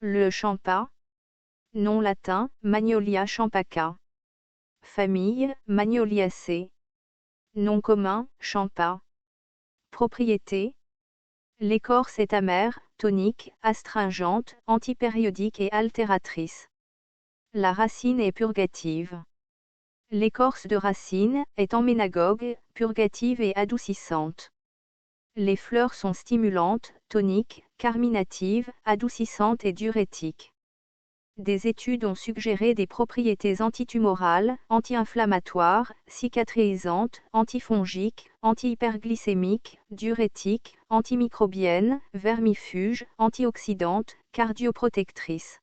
Le champa. Nom latin, Magnolia champaca. Famille, Magnoliaceae. Nom commun, champa. Propriété. L'écorce est amère, tonique, astringente, antipériodique et altératrice. La racine est purgative. L'écorce de racine est emménagogue, purgative et adoucissante. Les fleurs sont stimulantes, toniques, carminatives, adoucissantes et diurétiques. Des études ont suggéré des propriétés antitumorales, anti-inflammatoires, cicatrisantes, antifongiques, anti-hyperglycémiques, diurétiques, antimicrobiennes, vermifuges, antioxydantes, cardioprotectrices.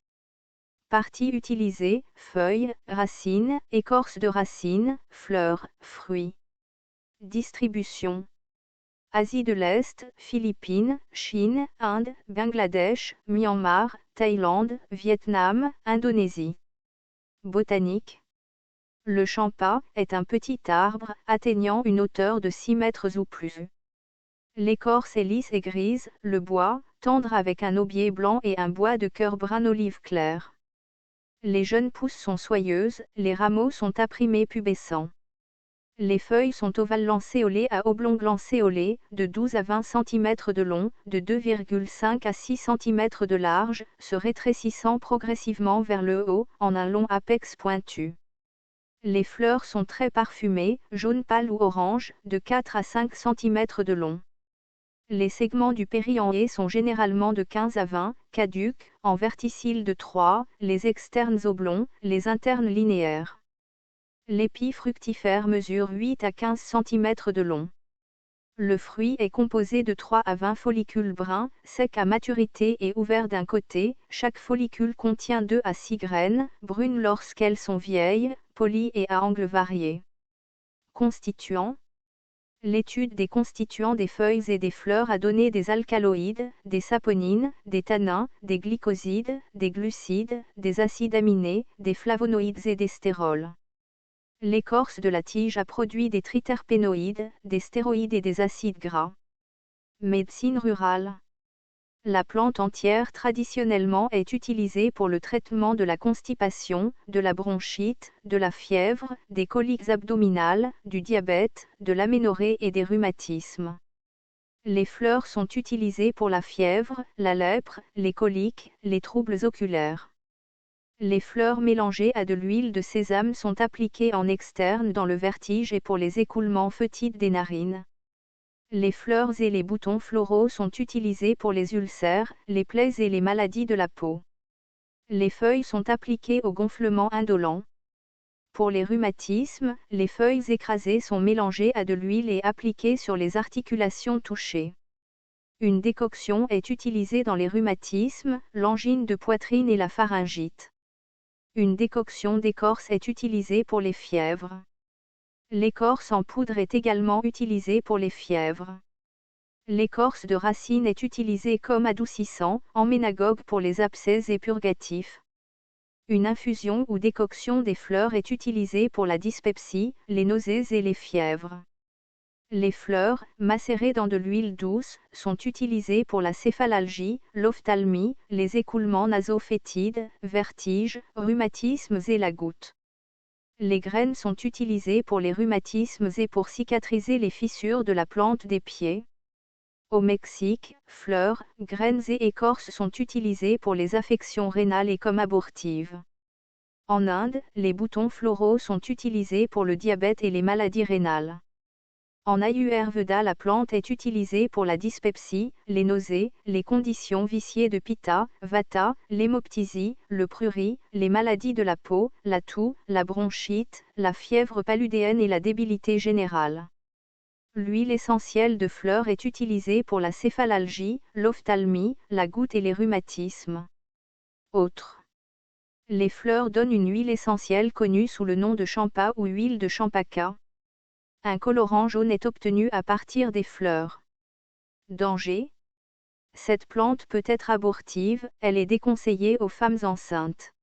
Parties utilisées, feuilles, racines, écorce de racine, fleurs, fruits. Distribution. Asie de l'Est, Philippines, Chine, Inde, Bangladesh, Myanmar, Thaïlande, Vietnam, Indonésie. Botanique. Le champa est un petit arbre atteignant une hauteur de 6 mètres ou plus. L'écorce est lisse et grise, le bois, tendre avec un aubier blanc et un bois de cœur brun olive clair. Les jeunes pousses sont soyeuses, les rameaux sont apprimés pubescents. Les feuilles sont ovales-lancéolées à oblongues-lancéolées, de 12 à 20 cm de long, de 2,5 à 6 cm de large, se rétrécissant progressivement vers le haut, en un long apex pointu. Les fleurs sont très parfumées, jaune pâle ou orange, de 4 à 5 cm de long. Les segments du péri-en-haie sont généralement de 15 à 20, caducs, en verticille de 3, les externes oblongs, les internes linéaires. L'épi fructifère mesure 8 à 15 cm de long. Le fruit est composé de 3 à 20 follicules bruns, secs à maturité et ouverts d'un côté. Chaque follicule contient 2 à 6 graines, brunes lorsqu'elles sont vieilles, polies et à angles variés. Constituants. L'étude des constituants des feuilles et des fleurs a donné des alcaloïdes, des saponines, des tannins, des glycosides, des glucides, des acides aminés, des flavonoïdes et des stérols. L'écorce de la tige a produit des triterpénoïdes, des stéroïdes et des acides gras. Médecine rurale. La plante entière traditionnellement est utilisée pour le traitement de la constipation, de la bronchite, de la fièvre, des coliques abdominales, du diabète, de l'aménorrhée et des rhumatismes. Les fleurs sont utilisées pour la fièvre, la lèpre, les coliques, les troubles oculaires. Les fleurs mélangées à de l'huile de sésame sont appliquées en externe dans le vertige et pour les écoulements foetides des narines. Les fleurs et les boutons floraux sont utilisés pour les ulcères, les plaies et les maladies de la peau. Les feuilles sont appliquées au gonflement indolent. Pour les rhumatismes, les feuilles écrasées sont mélangées à de l'huile et appliquées sur les articulations touchées. Une décoction est utilisée dans les rhumatismes, l'angine de poitrine et la pharyngite. Une décoction d'écorce est utilisée pour les fièvres. L'écorce en poudre est également utilisée pour les fièvres. L'écorce de racine est utilisée comme adoucissant, emménagogue pour les abcès et purgatif. Une infusion ou décoction des fleurs est utilisée pour la dyspepsie, les nausées et les fièvres. Les fleurs, macérées dans de l'huile douce, sont utilisées pour la céphalalgie, l'ophtalmie, les écoulements nasophétides, vertiges, rhumatismes et la goutte. Les graines sont utilisées pour les rhumatismes et pour cicatriser les fissures de la plante des pieds. Au Mexique, fleurs, graines et écorces sont utilisées pour les affections rénales et comme abortives. En Inde, les boutons floraux sont utilisés pour le diabète et les maladies rénales. En Ayurveda, la plante est utilisée pour la dyspepsie, les nausées, les conditions viciées de Pitta, Vata, l'hémoptysie, le prurit, les maladies de la peau, la toux, la bronchite, la fièvre paludéenne et la débilité générale. L'huile essentielle de fleurs est utilisée pour la céphalalgie, l'ophtalmie, la goutte et les rhumatismes. Autres. Les fleurs donnent une huile essentielle connue sous le nom de champa ou huile de champaca. Un colorant jaune est obtenu à partir des fleurs. Danger. Cette plante peut être abortive, elle est déconseillée aux femmes enceintes.